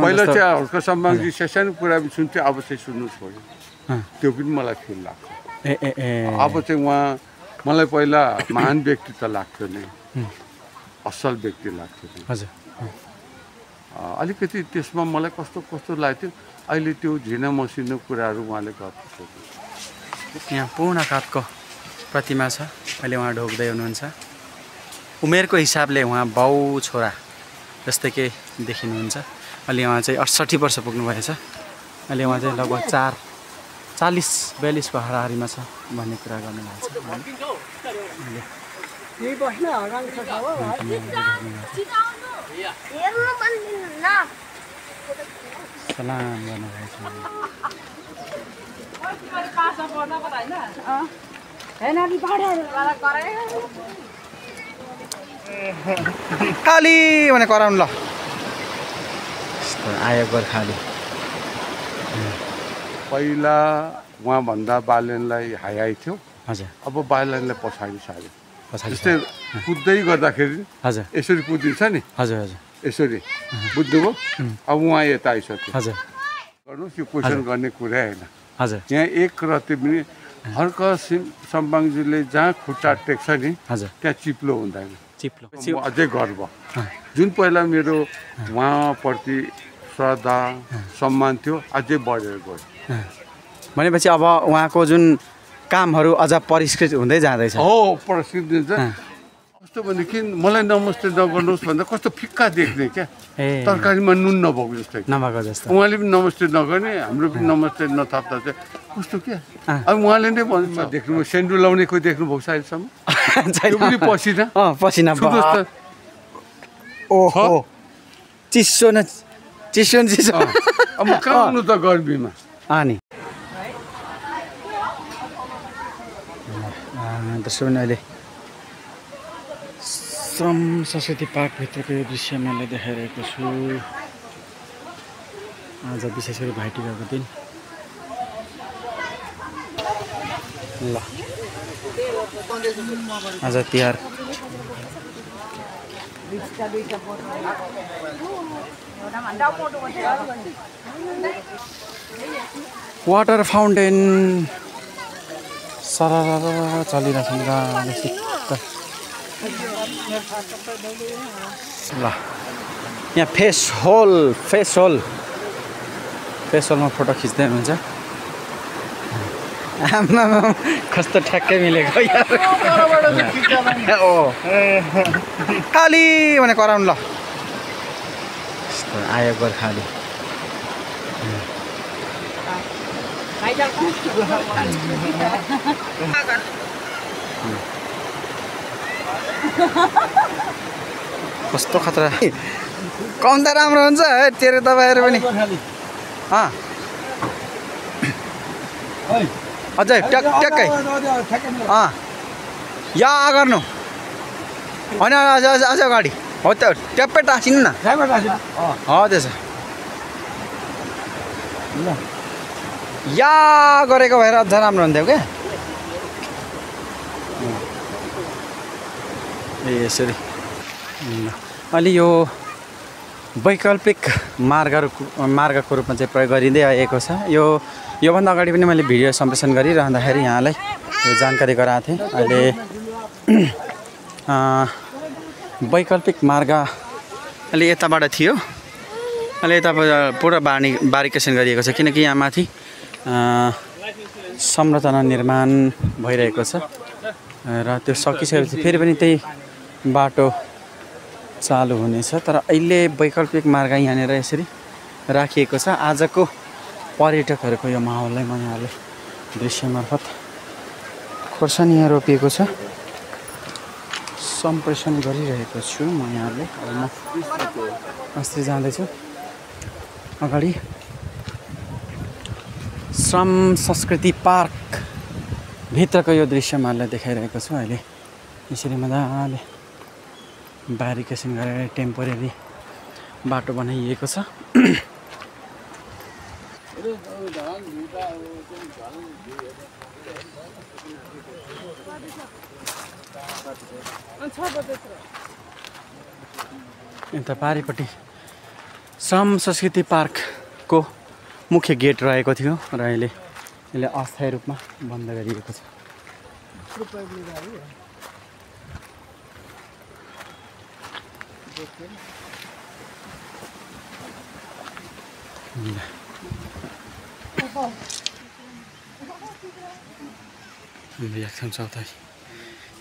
पहिला चाहिँ हर्क सम्बन्धी सानो कुरा पनि सुन्थ्यो, अब चाहिँ सुन्नु छोड्यो। त्यो पनि मलाई फिल लाग्छ। अब चाहिँ मलाई पहिला महान व्यक्ति त लाग्थ्यो नै, असल व्यक्ति लाग्थ्यो नि। हजुर। अलिकति त्यसमा मलाई कस्तो लाग्थ्यो, अहिले त्यो झिना मसिनो कुराहरू उहाँले गर्छ। यहाँ पूर्णकातको प्रतिमा छ, अहिले उहाँ ढोक्दै हुनुहुन्छ। उमेरको हिसाबले उहाँ बाउ छोरा जस्तै के देखिनुहुन्छ। अहिले उहाँ चाहिँ 68 वर्ष पुग्नुभएछ। अहिले उहाँ चाहिँ लगभग 40-42 को हाराहारीमा छ भन्ने कुरा गर्नुभएको छ। सलाम गर्नुभएको छ। खाली भने कराउनु ल आयो गोर्खाली। पहिला उहाँभन्दा बालेनलाई हाई थियो। हजुर। अब बालेनलाई पछाडि सार्यो। जस्तै कुद्दै गर्दाखेरि हजुर यसरी कुदिन्छ नि। हजुर हजुर यसरी बुझ्नुभयो। अब उहाँ यता आइसक्यो। हजुर। गर्नुहोस्, यो क्वेसन गर्ने कुरा होइन। हजुर। यहाँ एक रत्ती पनि हर्क सम्बाङजीले जहाँ खुट्टा टेक्छ नि हजुर त्यहाँ चिप्लो हुँदैन। चिप्लो अझै गर्व। जुन पहिला मेरो उहाँप्रति श्रद्धा सम्मान थियो अझै बढेर गयो। भनेपछि अब उहाँको जुन कामहरू अझ परिष्कृत हुँदै जाँदैछ। हो, परिष्कृत हुन्छ। कस्तो भनेदेखि मलाई नमस्ते नगर्नुहोस् भन्दा कस्तो फिक्का देख्ने क्या, तरकारीमा नुन नभएको जस्तो। नभएको जस्तो। उहाँले पनि नमस्ते नगर्ने, हाम्रो पनि नमस्ते नथप्दा चाहिँ कस्तो क्या। अब उहाँले नै भन्छ, देख्नु सेन्डु लाउने कोही देख्नुभएको छ अहिलेसम्म? त्यो पनि पसिना। पसिना ओहो, चिसो न चिसो। अब कहाँ आउनु त गर्मीमा। अनि दर्शक अहिले श्रम संस्कृति पार्कभित्रको यो दृश्य मैले देखाइरहेको छु। आज विशेष गरी भाइटिकाको दिन। ल आज तिहार। वाटर फाउन्टेन सरर चलिरहेछन् गाउँसित। ल यहाँ फेस होलमा फोटो खिच्दै हुनुहुन्छ। आमा कस्तो ठ्याक्कै मिलेको यार। ओ खाली भने कराउनु ल आयो गोर्खाली। कस्तो खतरा। कम त राम्रो हुन्छ है तेरो तपाईँहरू पनि। अझै ट्याक्कै या गर्नु होइन, अझ अगाडि हो त ट्याप्पै टाँसिनु न। त्यसो या गरेको भएर अझ राम्रो हुन्थ्यो क्या। यसरी अलि यो वैकल्पिक मार्गको रूपमा चाहिँ प्रयोग गरिँदै आएको छ। योभन्दा अगाडि पनि मैले भिडियो सम्प्रेषण गरिरहँदाखेरि यहाँलाई यो जानकारी गराएको थिएँ। अहिले वैकल्पिक मार्ग अलि यताबाट थियो, अहिले यताबाट पुरा बारीकेसन गरिएको छ, किनकि यहाँ माथि संरचना निर्माण भइरहेको छ र त्यो सकिसकेपछि फेरि पनि त्यही बाटो चालु हुनेछ। तर अहिले वैकल्पिक मार्ग यहाँनिर यसरी राखिएको छ। आजको पर्यटकहरूको यो माहौललाई म यहाँले दृश्य मार्फत खोर्सानी यहाँ रोपिएको छ सम्प्रेषण गरिरहेको छु म यहाँले। अब म अस्ति जाँदैछु अगाडि श्रम संस्कृति पार्क भित्रको यो दृश्य यहाँलाई देखाइरहेको छु। अहिले यसरी मजाले बारीकेसन गरेर टेम्पोरेरी बाटो बनाइएको छ। यता पारिपट्टि श्रम संस्कृति पार्कको मुख्य गेट रहेको थियो र अहिले यसले अस्थायी रूपमा बन्द गरिएको छ।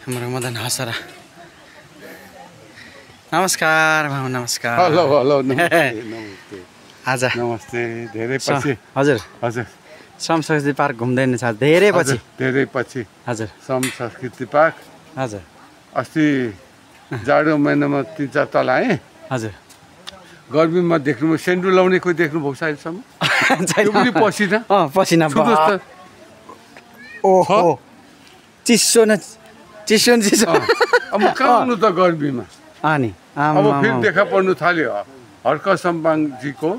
हाम्रो मदन हसरा नमस्कार भाउ नमस्कार। हेलो हेलो नमस्ते आज नमस्ते धेरै पछि हजुर हजुर श्रम संस्कृति पार्क घुम्दैन छ धेरै पछि धेरै पछि हजुर श्रम संस्कृति पार्क हजुर अस्ति जाडो महिनामा 3-4 तल आएँ हजुर गर्मीमा देख्नु सेन्डु लाउने कोही देख्नु भएको छ अहिलेसम्म त्यो पनि पसिना पसिना ओहो चिसो न चिसो अब कहाँ आउनु त गर्मीमा अनि अब फेरि देखा पर्नु थाल्यो हर्क सम्बाङजीको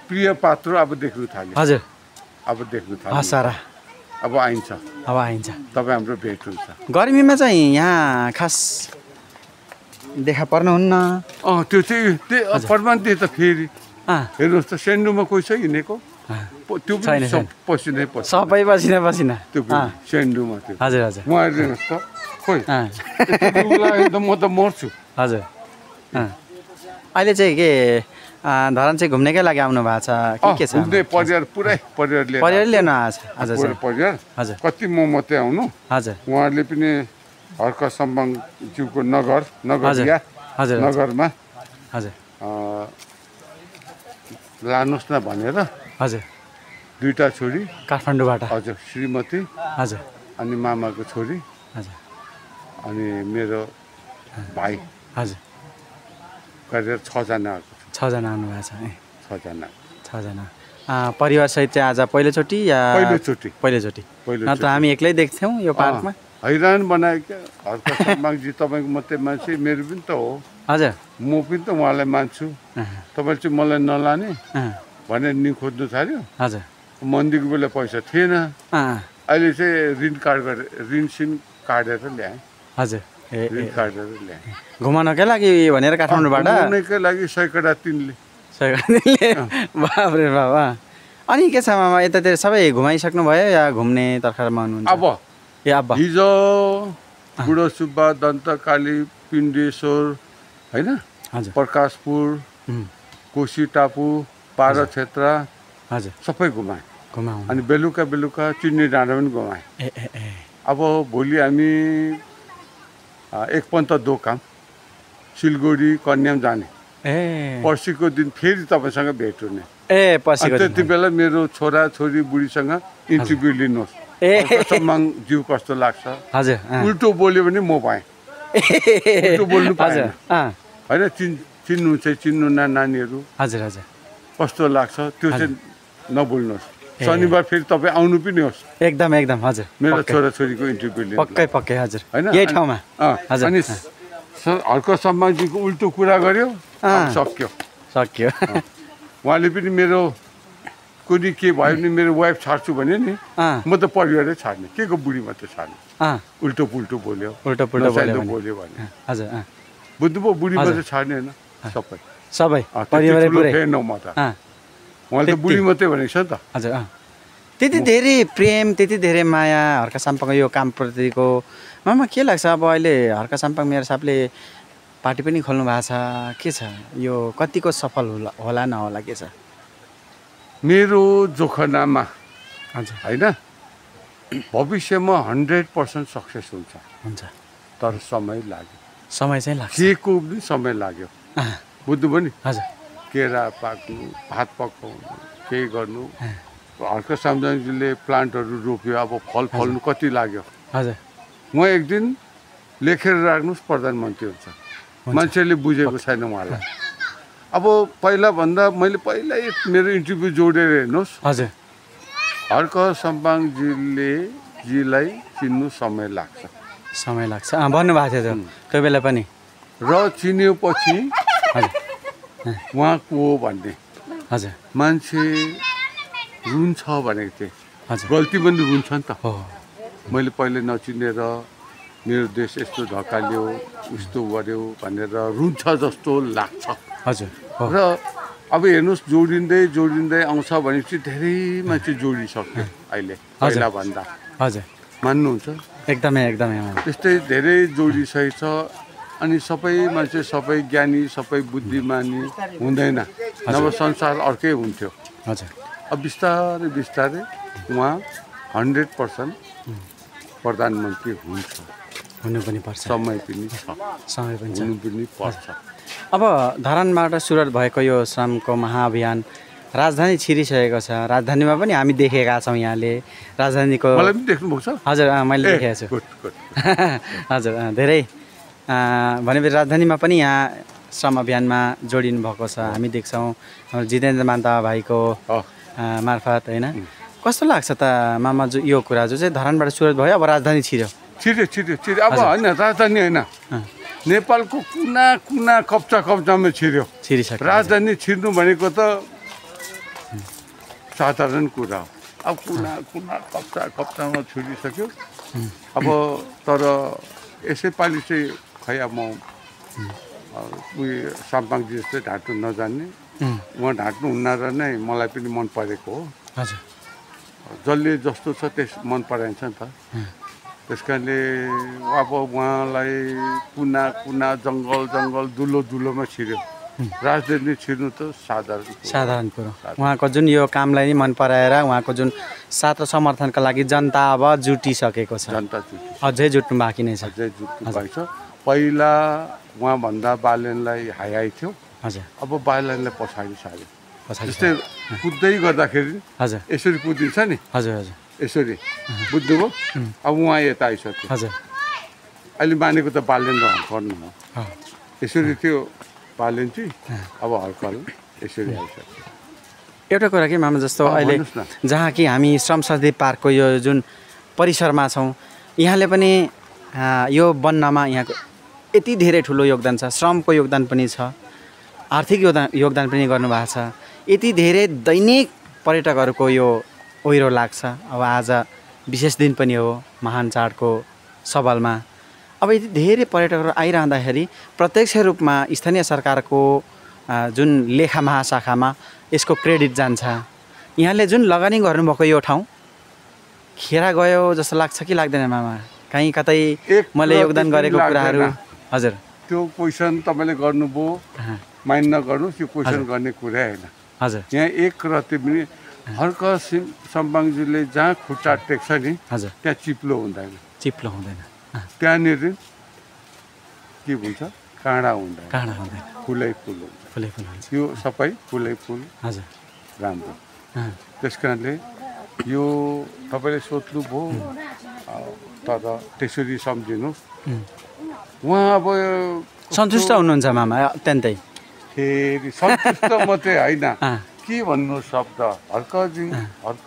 प्रिय पात्र अब देख्नु थाल्यो हजुर अब देख्नु थाल्यो हसरा अब आइन्छ तपाईँ हाम्रो भेट हुन्छ। गर्मीमा चाहिँ यहाँ खास देखा पर्नुहुन्न त्यो चाहिँ परमान्त त फेरि हेर्नुहोस् त सेन्डुमा कोही छ हिँडेको त्यो पनि पसिनै पर्छ सबै पसिना पसिना त्यो सेन्डुमा त्यो हजुर हजुर उहाँ हेर्नुहोस् त खोइ म त मर्छु हजुर अहिले चाहिँ के धरान चाहिँ घुम्नेकै लागि आउनु भएको छ के छ घुम्ने परिवार पुरै परिवार लिनु आएको छ हजुर परिवार हजुर कति म मात्रै आउनु हजुर उहाँहरूले पनि हर्क सम्बाङज्यूको नगरमा हजुर लानुहोस् न भनेर हजुर 2टा छोरी काठमाडौँबाट हजुर श्रीमती हजुर अनि मामाको छोरी हजुर अनि मेरो भाइ हजुर गरेर 6 जना आउनु भएको छ 6 जना परिवारसहित चाहिँ आज पहिलोचोटि या पहिलोचोटि न त हामी एक्लै देख्थ्यौँ यो पार्कमा हैरान बनायो क्या हर्क सम्बाङजी तपाईँको मात्रै मान्छे मेरो पनि त हो हजुर म पनि त उहाँलाई मान्छु तपाईँले चाहिँ मलाई नलाने भनेर नि खोज्नु थाल्यो हजुर मन्दिरको बेला पैसा थिएन अहिले चाहिँ ऋण सिन काटेर ल्याएँ हजुर ऋण काटेर ल्याएँ घुमाउनकै लागि भनेर काठमाडौँबाट घुमाउनकै लागि 100 कडा तिनले बाबरे बाबा अनि के छ मामा यतातिर सबै घुमाइसक्नु भयो या घुम्ने तर्खरमा हुनुहुन्छ अब हिजो बुढो सुब्बा दन्तकाली पिण्डेश्वर होइन प्रकाशपुर कोशी टापु पारो क्षेत्र हजुर सबै घुमाएँ अनि बेलुका चिन्ने डाँडा पनि घुमाएँ अब भोलि हामी एकपन्त दोकान सिलगढी कन्याम जाने पर्सिको दिन फेरि तपाईँसँग भेट हुने त्यति बेला मेरो छोरा छोरी बुढीसँग इन्टरभ्यू लिनुहोस् सम्बाङज्यू कस्तो लाग्छ हजुर उल्टो बोल्यो भने म पाएँ उल्टो बोल्नु पाएन होइन चिन्नु चाहिँ चिन्नु नानीहरू हजुर हजुर कस्तो लाग्छ त्यो चाहिँ नबोल्नुहोस् शनिबार फेरि तपाईँ आउनु पनि होस् एकदम हजुर मेरो छोरा छोरीको इन्टरभ्यू लिनु पक्कै हजुर होइन यही ठाउँमा अनि हर्क सम्बाङजीको उल्टो कुरा गर्यो सक्यो उहाँले पनि मेरो कुनै के भयो भने मेरो वाइफ छाड्छु भने नि म त परिवारै छाड्ने के को बुढी मात्रै छाड्ने उल्टो पुल्टो बोल्यो बोल्यो भने हजुर बुझ्नुभयो बुढी मात्रै छाड्ने होइन सबै परिवारै पुरै फेर्न म त उहाँले त बुढी मात्रै भनेको छ नि त हजुर त्यति धेरै प्रेम त्यति धेरै माया हर्क साम्पाङको यो कामप्रतिको मामा के लाग्छ अब अहिले हर्क साम्पाङ मेयर साहबले पार्टी पनि खोल्नु भएको छ के छ यो कतिको सफल होला नहोला के छ मेरो जोखनामा होइन भविष्यमा 100% सक्सेस हुन्छ तर समय चाहिँ लाग्छ के को पनि समय लाग्यो बुझ्नुभयो नि हजुर केरा पाक्नु भात पकाउनु केही गर्नु हर्क सम्बाङजीले प्लान्टहरू रोप्यो अब फल फल्नु कति लाग्यो हजुर म एक दिन लेखेर राख्नुहोस् प्रधानमन्त्री हुन्छ मान्छेले बुझेको छैन उहाँलाई अब पहिलाभन्दा मैले पहिल्यै मेरो इन्टरभ्यू जोडेर हेर्नुहोस् हजुर हर्क सम्बाङजीलाई चिन्नु समय लाग्छ भन्नुभएको थियो त्यो बेला पनि र चिन्योपछि उहाँ को हो भन्ने हजुर मान्छे रुन्छ भनेको थिएँ गल्ती पनि रुन्छ नि त मैले पहिले नचिनेर मेरो देश यस्तो ढकाल्यो उस्तो गर्यो भनेर रुन्छ जस्तो लाग्छ र अब हेर्नुहोस् जोडिँदै आउँछ भनेपछि धेरै मान्छे जोडिसक्यो अहिले पहिलाभन्दा। हजुर मान्नुहुन्छ? एकदमै त्यस्तै धेरै जोडिसकेको छ। अनि सबै मान्छे सबै ज्ञानी सबै बुद्धिमानी हुँदैन, नभए संसार अर्कै हुन्थ्यो। हजुर अब बिस्तारै उहाँ 100% प्रधानमन्त्री हुन्छ। हुनु पनि पर्छ, समय पनि हुनु पनि पर्छ। अब धरानबाट सुरुवात भएको यो श्रमको महाअभियान राजधानी छिरिसकेको छ। राजधानीमा पनि हामी देखेका छौँ। यहाँले राजधानीको मलाई पनि देख्नुभएको छ? हजुर मैले देखेको छु। हजुर धेरै भनेपछि राजधानीमा पनि यहाँ श्रम अभियानमा जोडिनु भएको छ। हामी देख्छौँ हाम्रो जितेन्द्र मान्ता भाइको मार्फत होइन। कस्तो लाग्छ त मामा यो कुरा जो चाहिँ धरानबाट सुरुवात भयो अब राजधानी छिर्यो? अब होइन, राजधानी होइन, नेपालको कुना कप्चामा छिरिसक्यो। राजधानी छिर्नु भनेको त साधारण कुरा हो। अब कुना कप्चामा छिरिसक्यो। अब तर यसैपालि चाहिँ खै अब म साम्पाङजी जस्तै ढाँट्नु नजान्ने, उहाँ ढाँट्नु हुन्न र नै मलाई पनि मन परेको हो। हजुर जसले जस्तो छ त्यस मन पराइन्छ नि त। त्यस कारणले अब उहाँलाई कुना जङ्गल दुलोमा छिर्यो। राजनीति छिर्नु त साधारण कुरो। उहाँको जुन यो कामलाई नि मन पराएर उहाँको जुन साथ र समर्थनका लागि जनता अब जुटिसकेको छ। अझै जुट्नु बाँकी नै छ। पहिला उहाँभन्दा बालेनलाई हाई थियो। हजुर अब बालेनलाई पछाडि सार्यो। जस्तै कुद्दै गर्दाखेरि हजुर यसरी कुदिन्छ नि। हजुर यसरी बुझ्नुभयो? अब उहाँ यता आइसक्यो। हजुर अहिले मानेको त बालेन र हर्कल हो। यसरी थियो बालेन चाहिँ, अब हर्कल यसरी आइसक्यो। एउटा कुरा के मामा जस्तो अहिले जहाँ कि हामी श्रम शक्ति पार्कको यो जुन परिसरमा छौँ, यहाँले पनि यो बन्नमा यहाँको यति धेरै ठुलो योगदान छ। श्रमको योगदान पनि छ, आर्थिक योगदान पनि गर्नुभएको छ। यति धेरै दैनिक पर्यटकहरूको यो ओहिरो लाग्छ। अब आज विशेष दिन पनि हो महान चाडको सवालमा। अब यति धेरै पर्यटकहरू आइरहँदाखेरि प्रत्यक्ष रूपमा स्थानीय सरकारको जुन लेखा महाशाखामा यसको क्रेडिट जान्छ। यहाँले जुन लगानी गर्नुभएको यो ठाउँ खेर गयो जस्तो लाग्छ कि लाग्दैन मामा? कहीँ कतै मैले योगदान गरेको कुराहरू? हजुर त्यो क्वेसन तपाईँले गर्नुभयो, माइन्ड नगर्नुहोस्, यो क्वेसन गर्ने कुरा होइन। हजुर यहाँ एक रति पनि हर्क सम्पाङजीले जहाँ खुट्टा टेक्छ नि हजुर त्यहाँ चिप्लो हुँदैन। त्यहाँनिर के हुन्छ? काँडा हुँदैन, फुलै फुल हुन्छ। यो सबै फुलै फुल राम्रो। त्यस कारणले यो तपाईँले सोध्नुभयो, तर त्यसरी सम्झिनुहोस्। उहाँ अब सन्तुष्ट हुनुहुन्छ मामा? अत्यन्तै फेरि सन्तुष्ट मात्रै होइन, के भन्नु शब्द। हर्क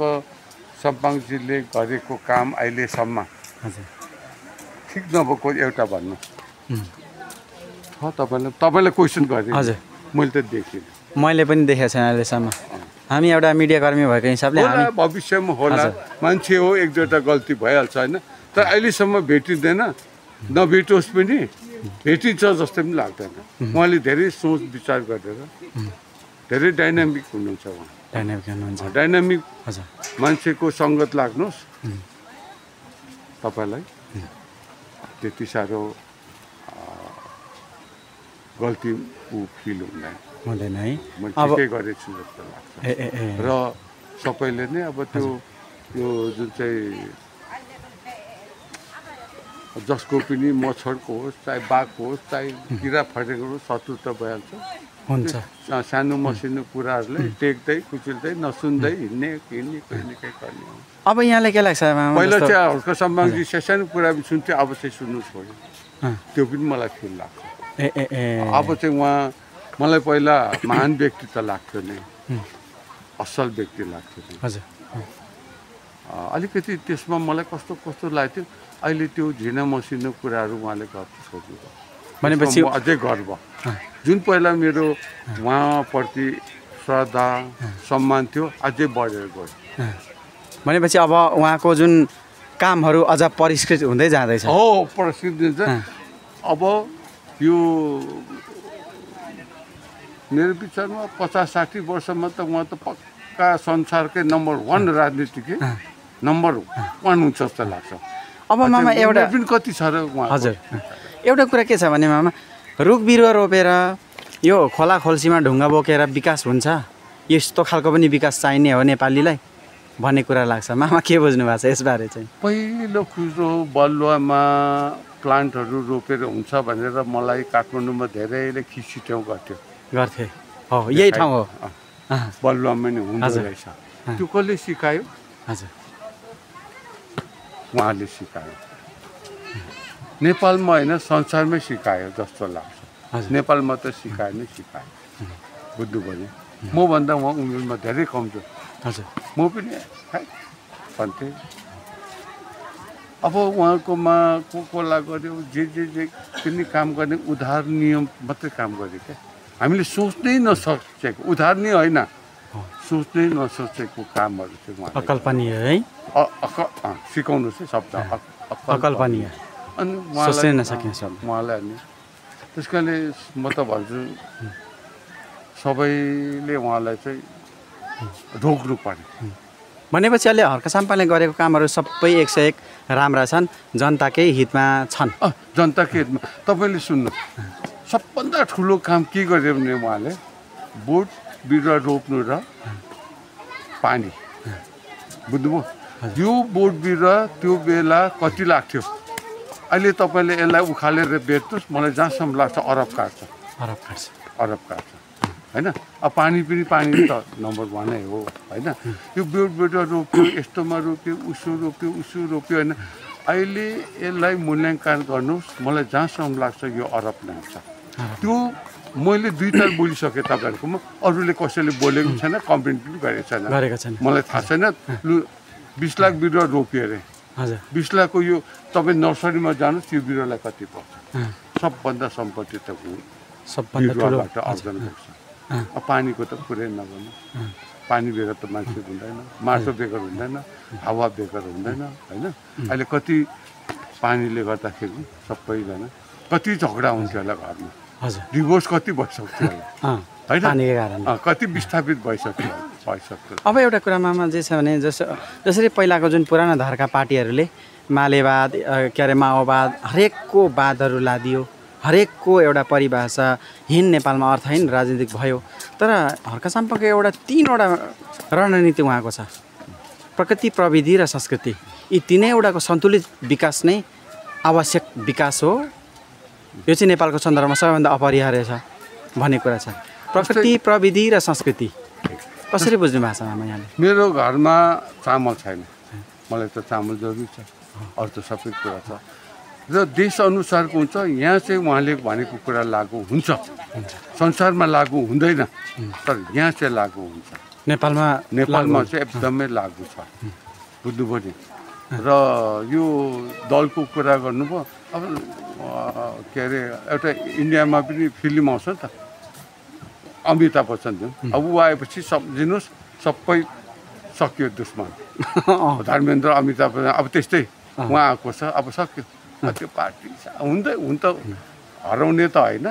सम्पाङजीले गरेको काम अहिलेसम्म ठिक नभएको एउटा भन्नु तपाईँलाई क्वेसन गरेँ। हजुर मैले त देखेँ, मैले पनि देखेको छैन अहिलेसम्म। हामी एउटा मिडियाकर्मी भएको हिसाबले भविष्यमा होला, मान्छे हो, एक दुईवटा गल्ती भइहाल्छ होइन। तर अहिलेसम्म भेटिँदैन, नभेटोस् पनि भेटिन्छ जस्तो पनि लाग्दैन। उहाँले धेरै सोच विचार गरेर धेरै डाइनामिक हुनुहुन्छ। उहाँ डाइनामिक मान्छेको सङ्गत लाग्नुहोस्, तपाईँलाई त्यति साह्रो गल्ती फिल हुँदैन है। मैले ठिकै गरेछु जस्तो लाग्छ। र सबैले नै अब त्यो यो जुन चाहिँ जसको पनि मच्छरको होस्, चाहे बाघको होस्, चाहे किरा फटेको होस्, शत्रु त भइहाल्छ। सानो मसिनो कुराहरूलाई टेक्दै कुचिल्दै नसुन्दै हिँड्ने कहीँ न कहीँ गर्ने। अब यहाँले के लाग्छ? पहिला चाहिँ हर्क सम्पाङजी सानो कुरा पनि सुन्थ्यो, अब चाहिँ सुन्नु छोड्यो। त्यो पनि मलाई फिल लाग्छ। अब चाहिँ उहाँ मलाई पहिला महान व्यक्ति त लाग्थ्यो नै, असल व्यक्ति लाग्थ्यो नि। अलिकति त्यसमा मलाई कस्तो लाग्थ्यो, अहिले त्यो झिना मसिनो कुराहरू उहाँले गर्छ छोड्नु भनेपछि अझै गर्व। जुन पहिला मेरो उहाँप्रति श्रद्धा सम्मान थियो अझै बढेर गयो। भनेपछि अब उहाँको जुन कामहरू अझ परिष्कृत हुँदै जाँदैछ। हो, परिष्कृत हुन्छ। अब यो मेरो विचारमा 50-60 वर्षमा त उहाँ त पक्का संसारकै नम्बर 1 राजनीतिकै नम्बर 1 हुन्छ जस्तो लाग्छ। अब मामा एउटा पनि कति छ र उहाँ? हजुर, एउटा कुरा के छ भने मामा, रुख बिरुवा रोपेर यो खोला खोल्सीमा ढुङ्गा बोकेर विकास हुन्छ, यस्तो खालको पनि विकास चाहिने हो नेपालीलाई भन्ने कुरा लाग्छ। मामा के बुझ्नु भएको छ यसबारे चाहिँ? पहिलो कुरो बलुवामा प्लान्टहरू रोपेर हुन्छ भनेर मलाई काठमाडौँमा धेरैले खिचिट्याउ गर्थे। हो, यही ठाउँ हो, बलुवामा नि हुँदो रहेछ। त्यो कसले सिकायो? हजुर, उहाँले सिकायो। नेपालमा होइन, संसारमै सिकायो जस्तो लाग्छ। नेपालमा त सिकायो। बुझ्नुभयो? मभन्दा उहाँ उमेरमा धेरै कमजोर। हजुर, म पनि भन्थेँ। अब उहाँकोमा कोला गऱ्यो, जे पनि काम गर्ने उधार नियम मात्रै काम गऱ्यो क्या। हामीले सोच्नै नसकेको, उधार नै होइन, सोच्नै नसोचेको कामहरू चाहिँ उहाँ अकल्पनीय है, सिकाउनु चाहिँ शब्द अकल्पनीय, अनि सोच्नै नसकिने शब्द उहाँलाई। अनि त्यस कारणले म त भन्छु सबैले उहाँलाई चाहिँ रोक्नु पर्यो। भनेपछि अहिले हर्क साम्पाले गरेको कामहरू सबै 101 राम्रा छन्, जनताकै हितमा छन्। जनताकै हितमा। तपाईँले सुन्नु, सबभन्दा ठुलो काम के गर्यो भने उहाँले बोट बिरुवा रोप्नु र पानी। बुझ्नुभयो? यो बोट बिरुवा त्यो बेला कति लाग्थ्यो? अहिले तपाईँले यसलाई उखालेर बेच्नुहोस्, मलाई जहाँसम्म लाग्छ अरब काट्छ होइन। अब पानी त नम्बर 1 नै हो होइन। यो बोट बिरुवा रोप्यो, यस्तोमा रोप्यो, उसो रोप्यो होइन। अहिले यसलाई मूल्याङ्कन गर्नुहोस्, मलाई जहाँसम्म लाग्छ यो अरब लाग्छ। त्यो मैले 2 ताल बोलिसकेँ तपाईँहरूकोमा, अरूले कसैले बोलेको छैन, कम्प्लेन पनि गरेको छैन, मलाई थाहा छैन। 20 लाख बिरुवा रोप्यो अरे। 20 लाखको यो तपाईँ नर्सरीमा जानुहोस्, यो बिरुवालाई कति पर्छ? सबभन्दा सम्पत्ति त बिरुवाबाट आर्जन गर्छ। पानीको त कुरै नगर्नु, पानी बेगर त मान्छे हुँदैन, माटो बेगर हुँदैन, हावा बेगर हुँदैन होइन। अहिले कति पानीले गर्दाखेरि सबैजना कति झगडा हुन्थ्यो होला घरमा, डिभोर्स कति भइसक्थ्यो होइन, कति विस्थापित भइसक्थ्यो। अब एउटा कुरा मामा जे छ भने जसरी पहिलाको जुन पुरानो धर्का पार्टीहरूले मालेवाद के अरे माओवाद हरेकको वादहरू लादियो, हरेकको एउटा परिभाषाहीन नेपालमा अर्थहीन राजनीतिक भयो। तर हर्क साम्पाको एउटा 3वटा रणनीति उहाँको छ, प्रकृति, प्रविधि र संस्कृति। यी तीनैवटाको सन्तुलित विकास नै आवश्यक विकास हो। यो चाहिँ नेपालको सन्दर्भमा सबैभन्दा अपरिहार्य छ भन्ने कुरा छ। प्रकृति, प्रविधि र संस्कृति कसरी बुझ्नु भएको छ आमा यहाँले? मेरो घरमा चामल छैन, मलाई त चामल जरुरी छ, अरू त सबै कुरा छ र देशअनुसारको हुन्छ। यहाँ चाहिँ उहाँले भनेको कुरा लागु हुन्छ, संसारमा लागु हुँदैन, तर यहाँ चाहिँ लागु हुन्छ। नेपालमा चाहिँ एकदमै लागु छ। बुझ्नुभयो नि? र यो दलको कुरा गर्नुभयो। अब के अरे एउटा इन्डियामा पनि फिल्म आउँछ नि त, अमिताभ बच्चन। अब ऊ आएपछि सम्झिनुहोस् सबै सक्यो दुश्मन। धर्मेन्द्र, अमिताभ बच्चन अब त्यस्तै उहाँ आएको छ, अब सक्यो। त्यो पार्टी हुन त हराउने त होइन,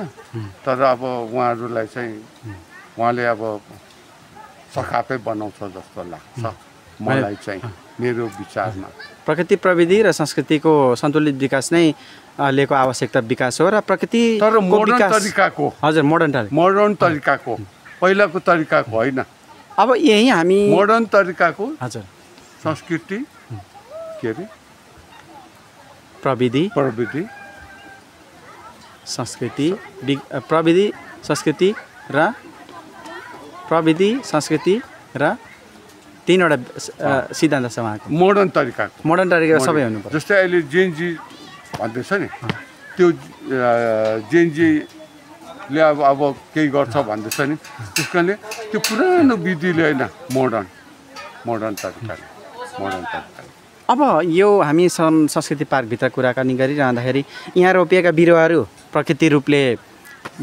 तर अब उहाँहरूलाई चाहिँ उहाँले अब सखापै बनाउँछ जस्तो लाग्छ मलाई चाहिँ, मेरो विचारमा। प्रकृति, प्रविधि र संस्कृतिको सन्तुलित विकास नै अहिलेको आवश्यकता विकास हो र प्रकृति तर मोडर्न तरिकाको। हजुर, मोडर्न तरिकाको, पहिलाको तरिकाको होइन। अब यही हामी मोडर्न तरिकाको। हजुर, संस्कृति के अरे प्रविधि, संस्कृति, प्रविधि, संस्कृति र 3वटा सिद्धान्त छ उहाँको। मोडर्न तरिका सबै हुनुपर्छ। जस्तै अहिले जेनजी भन्दैछ नि, त्यो जेनजीले अब केही गर्छ भन्दैछ नि, त्यस कारणले त्यो पुरानो विधिले होइन, मोडर्न तरिकाले। अब यो हामी संस्कृति पार्कभित्र कुराकानी गरिरहँदाखेरि यहाँ रोपिएका बिरुवाहरू प्रकृति रूपले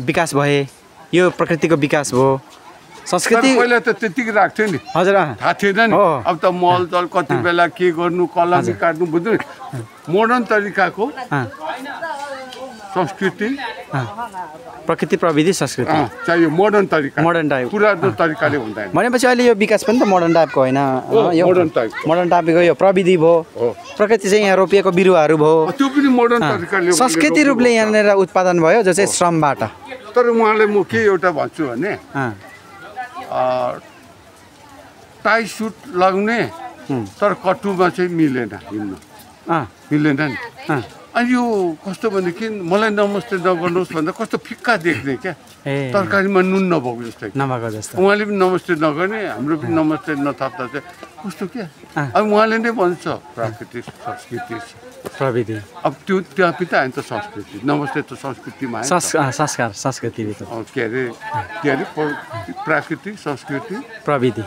विकास भए, यो प्रकृतिको विकास भयो। संस्कृति पहिला त त्यतिकै राख्थ्यो नि। हजुर, थाहा थिएन नि। अब त मल जल कति बेला के गर्नु, कलमी काट्नु, बुझ्नु। मोडर्न तरिकाको संस्कृति प्रकृति प्रविधि संस्कृति चाहियो मोडर्न तरिका मोडर्न टाइप पुरानो तरिकाले हुँदैन भनेपछि अहिले यो विकास पनि त मोडर्न टाइपको होइन यो मोडर्न टाइपको यो प्रविधि भयो प्रकृति चाहिँ यहाँ रोपिएको बिरुवाहरू भयो त्यो पनि मोडर्न तरिकाले संस्कृति रूपले यहाँनिर उत्पादन भयो जो चाहिँ श्रमबाट तर उहाँलाई म के एउटा भन्छु भने टाई सुट लगाउने तर कटुमा चाहिँ मिलेन हिँड्नु मिलेन नि अनि यो कस्तो भनेदेखि मलाई नमस्ते नगर्नुहोस् भन्दा कस्तो फिक्का देख्ने क्या तरकारीमा नुन नभएको जस्तै नभएको जस्तो उहाँले पनि नमस्ते नगर्ने हाम्रो पनि नमस्ते नथप्दा चाहिँ कस्तो क्या अब उहाँले नै भन्छ प्राकृतिक संस्कृति प्रविधि अब त्यो त्यहाँ पनि त होइन त संस्कृति नमस्ते त संस्कृतिमा संस्कार संस्कृति के अरे प्राकृतिक संस्कृति प्रविधि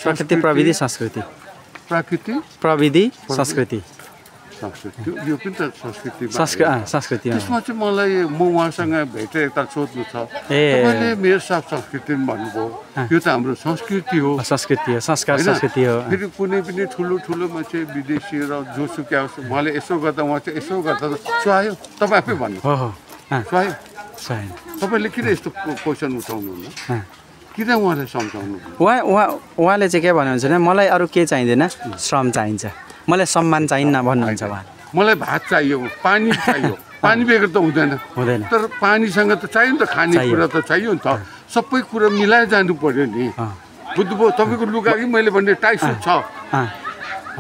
प्रकृति प्रविधि संस्कृति प्राकृतिक प्रविधि संस्कृति संस्कृति यो पनि त संस्कृति संस्कृति त्यसमा चाहिँ मलाई म उहाँसँग भेटेर एकताल सोध्नु छ तपाईँले मेरो साथ संस्कृति भन्नुभयो यो त हाम्रो संस्कृति हो संस्कृति हो संस्कार संस्कृति हो फेरि कुनै पनि ठुलो मान्छे विदेशी र जोसुकै होस् उहाँले यसो गर्दा उहाँ चाहिँ यसो गर्दा सुहायो तपाईँ आफै भन्नु सुहायो तपाईँले किन यस्तो क्वेसन उठाउनुहुन्न किन उहाँलाई सम्झाउनु उहाँले चाहिँ के भन्नुहुन्छ भने मलाई अरू के चाहिँदैन श्रम चाहिन्छ मलाई सम्मान चाहिन्न भन्नुहुन्छ उहाँ मलाई भात चाहियो पानी चाहियो पानी बेगर त हुँदैन तर पानीसँग त चाहियो नि त खानेकुरा त चाहियो नि त सबै कुरा मिलाएर जानु पर्यो नि बुझ्नुभयो तपाईँको लुगा कि मैले भन्ने टाई सुट छ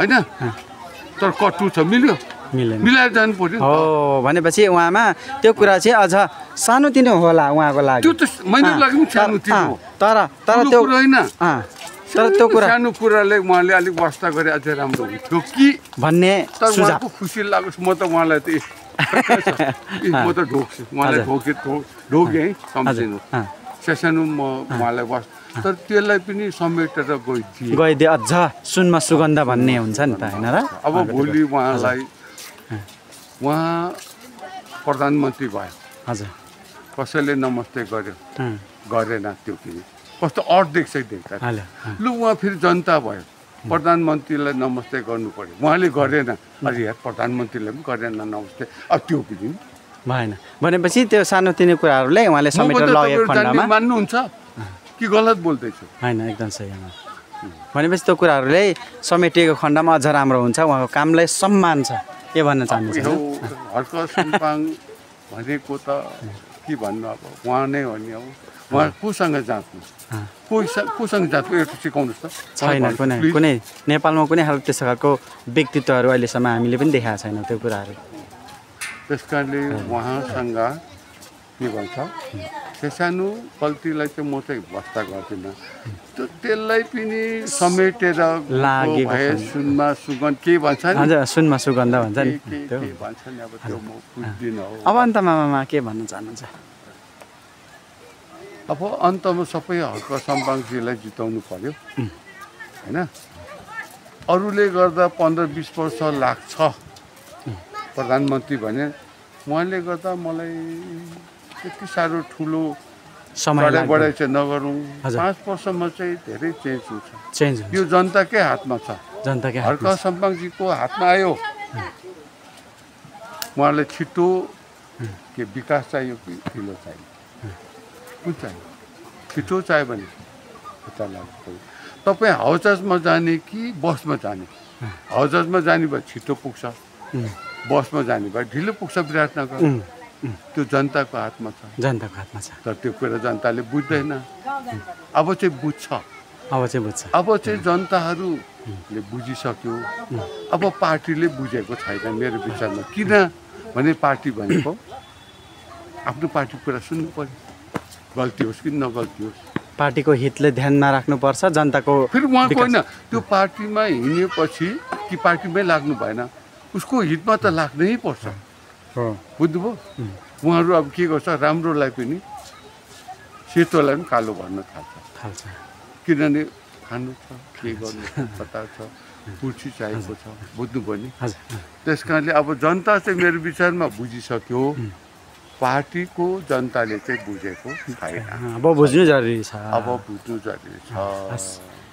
होइन तर कटु छ मिल्यो मिलाएर जानु पर्यो हो भनेपछि उहाँमा त्यो कुरा चाहिँ अझ सानोतिनो होला उहाँको लागि त्यो त मैले लागि पनि सानोतिनो तर त्यो होइन तर त्यो कुरा सानो कुराले उहाँले अलिक वास्ता गरे अझै राम्रो हुन्थ्यो कि भन्ने तर उहाँको खुसी लागोस् म त उहाँलाई त म त ढोक्छु उहाँलाई ढोकेँ है सम्झिनु सानो म उहाँलाई वास्ता तर त्यसलाई पनि समेटेर गइदिए अझ सुनमा सुगन्ध भन्ने हुन्छ नि त होइन र अब भोलि उहाँलाई उहाँ प्रधानमन्त्री भयो हजुर कसैले नमस्ते गर्यो गरेन त्यो पनि कस्तो अड देख्छ लु उहाँ फेरि जनता भयो प्रधानमन्त्रीलाई नमस्ते गर्नु पर्यो उहाँले गरेन अरे यार प्रधानमन्त्रीले पनि गरेन नमस्ते अब त्यो पनि भएन भनेपछि त्यो सानोतिनो कुराहरूलाई उहाँले समेटेर लगेको खण्डमा मान्नुहुन्छ कि गलत बोल्दैछु होइन एकदम सही भनेपछि त्यो कुराहरूले समेटिएको खण्डमा अझ राम्रो हुन्छ उहाँको कामलाई सम्मान छ के भन्न चाहनुहुन्छ हर्क सुनपाङ भनेको त के भन्नु अब उहाँ नै हो नि अब उहाँ कोसँग जाँच्नु कोसँग जाँच्नु एउटा सिकाउनुहोस् त छैन कुनै नेपालमा कुनै खालको त्यस्तो खालको व्यक्तित्वहरू अहिलेसम्म हामीले पनि देखाएको छैनौँ त्यो कुराहरू त्यस कारणले उहाँसँग के भन्छ सानो गल्तीलाई चाहिँ म चाहिँ वास्ता गर्दिनँ त्यसलाई पनि समेटेर भए सुनमा सुगन्ध के भन्छ नि हजुर सुनमा सुगन्ध भन्छ नि के भन्छ नि अब त्यो म बुझ्दिनँ हो अब अन्तमा के भन्न चाहनुहुन्छ अब अन्तमा सबै हर्क सम्पाङजीलाई जिताउनु पर्यो होइन अरूले गर्दा 15-20 वर्ष लाग्छ प्रधानमन्त्री भने उहाँले गर्दा मलाई त्यति साह्रो ठुलो बढाइ चाहिँ नगरौँ 5 वर्षमा चाहिँ धेरै चेन्ज हुन्छ यो जनताकै हातमा छ हर्क सम्पाङजीको हातमा आयो उहाँलाई छिटो के विकास चाहियो कि ढिलो चाहियो कुन चाहियो छिटो चाहियो भने यता लाग्छ तपाईँ हवाईजहाजमा जाने कि बसमा जाने हवाईजहाजमा जाने भए छिटो पुग्छ बसमा जाने भए ढिलो पुग्छ विराटनगर त्यो जनताको हातमा छ तर त्यो कुरा जनताले बुझ्दैन अब चाहिँ बुझ्छ अब चाहिँ जनताहरूले बुझिसक्यो अब पार्टीले बुझेको छैन मेरो विचारमा किन भने पार्टी भनेको आफ्नो पार्टीको कुरा सुन्नु पर्यो गल्ती होस् कि नगल्ती होस् पार्टीको हितले ध्यानमा राख्नुपर्छ जनताको फेरि उहाँको होइन त्यो पार्टीमा हिँडेपछि कि पार्टीमै लाग्नु भएन उसको हितमा त लाग्नै पर्छ बुझ्नुभयो उहाँहरू अब के गर्छ राम्रोलाई पनि सेतोलाई पनि कालो भन्न थाल्छ किनभने खानु छ के गर्नु पता छ कुर्सी चाहिएको छ बुझ्नुभयो नि त्यस कारणले अब जनता चाहिँ मेरो विचारमा बुझिसक्यो पार्टीको जनताले चाहिँ बुझेको छैन अब बुझ्नु जरुरी छ अब बुझ्नु जरुरी छ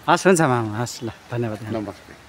हस् हुन्छ मामा हस् ल धन्यवाद नमस्ते